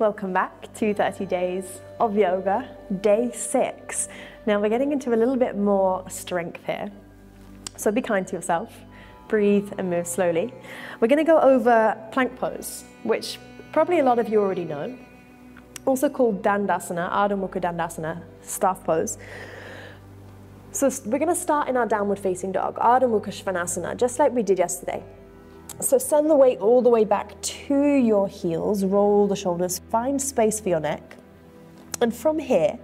welcome back to 30 days of yoga, day 6. Now we're getting into a little bit more strength here, so be kind to yourself, breathe and move slowly. We're going to go over plank pose, which probably a lot of you already know, also called Dandasana, Ardha Mukha Dandasana, staff pose. So we're going to start in our downward facing dog, Ardha Mukha Svanasana, just like we did yesterday. So send the weight all the way back to your heels, roll the shoulders, find space for your neck. And from here,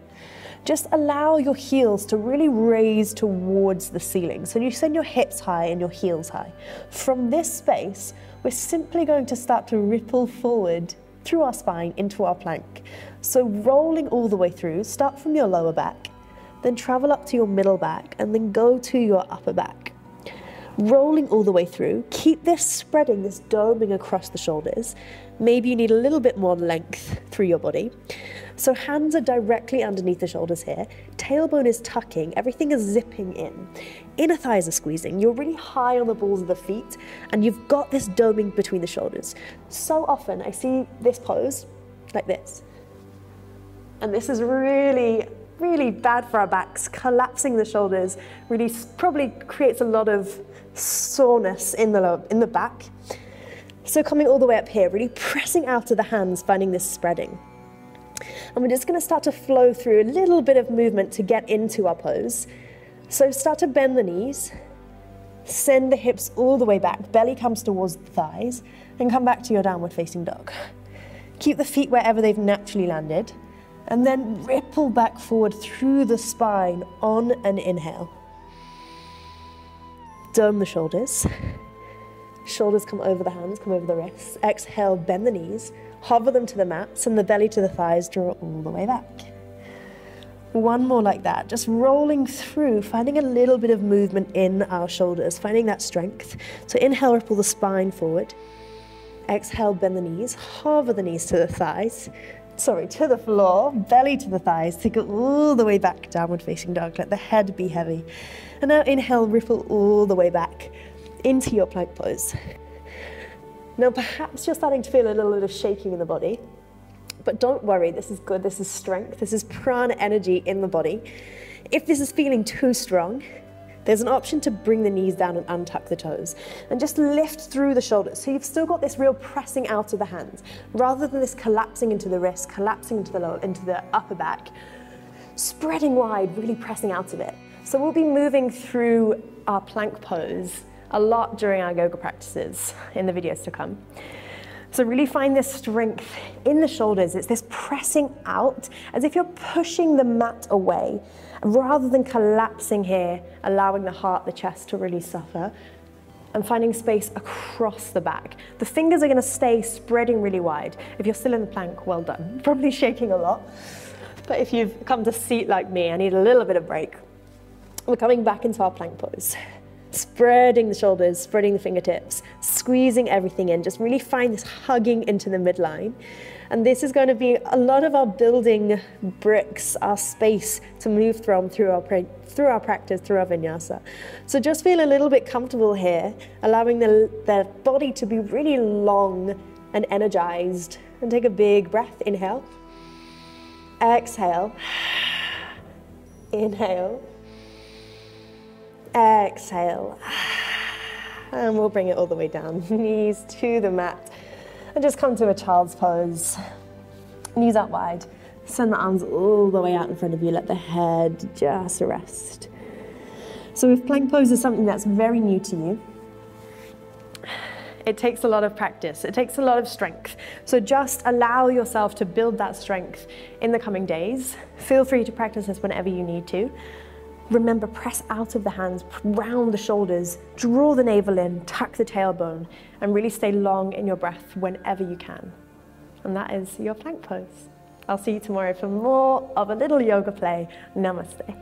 just allow your heels to really raise towards the ceiling. So you send your hips high and your heels high. From this space, we're simply going to start to ripple forward through our spine into our plank. So rolling all the way through, start from your lower back, then travel up to your middle back, and then go to your upper back. Rolling all the way through, keep this spreading, this doming across the shoulders. Maybe you need a little bit more length through your body. So hands are directly underneath the shoulders here. Tailbone is tucking, everything is zipping in. Inner thighs are squeezing. You're really high on the balls of the feet, and you've got this doming between the shoulders. So often I see this pose like this. And this is really bad for our backs. Collapsing the shoulders really probably creates a lot of soreness in the back. So coming all the way up here, really pressing out of the hands, finding this spreading. And we're just going to start to flow through a little bit of movement to get into our pose. So start to bend the knees, send the hips all the way back, belly comes towards the thighs, and come back to your downward facing dog. Keep the feet wherever they've naturally landed, and then ripple back forward through the spine on an inhale. Dome the shoulders. Shoulders come over the hands, come over the wrists. Exhale, bend the knees, hover them to the mat, send the belly to the thighs, draw all the way back. One more like that, just rolling through, finding a little bit of movement in our shoulders, finding that strength. So inhale, ripple the spine forward. Exhale, bend the knees, hover the knees to the thighs. To the floor, belly to the thighs, take it all the way back, downward facing dog, let the head be heavy. And now inhale, ripple all the way back into your plank pose. Now perhaps you're starting to feel a little bit of shaking in the body, but don't worry, this is good, this is strength, this is prana energy in the body. If this is feeling too strong, there's an option to bring the knees down and untuck the toes and just lift through the shoulders. So you've still got this real pressing out of the hands rather than this collapsing into the wrist, collapsing into the upper back, spreading wide, really pressing out of it. So we'll be moving through our plank pose a lot during our yoga practices in the videos to come. So really find this strength in the shoulders. It's this pressing out as if you're pushing the mat away rather than collapsing here, allowing the heart, the chest to really suffer, and finding space across the back. The fingers are going to stay spreading really wide. If you're still in the plank, well done. Probably shaking a lot. But if you've come to seat like me, I need a little bit of break. We're coming back into our plank pose. Spreading the shoulders, spreading the fingertips, squeezing everything in. Just really find this hugging into the midline. And this is going to be a lot of our building bricks, our space to move from through our practice, through our vinyasa. So just feel a little bit comfortable here, allowing the body to be really long and energized. And take a big breath, inhale. Exhale. Inhale. Exhale. And we'll bring it all the way down. Knees to the mat. And just come to a child's pose. Knees out wide. Send the arms all the way out in front of you. Let the head just rest. So if plank pose is something that's very new to you, it takes a lot of practice. It takes a lot of strength. So just allow yourself to build that strength in the coming days. Feel free to practice this whenever you need to. Remember, press out of the hands, round the shoulders, draw the navel in, tuck the tailbone, and really stay long in your breath whenever you can. And that is your plank pose. I'll see you tomorrow for more of a little yoga play. Namaste.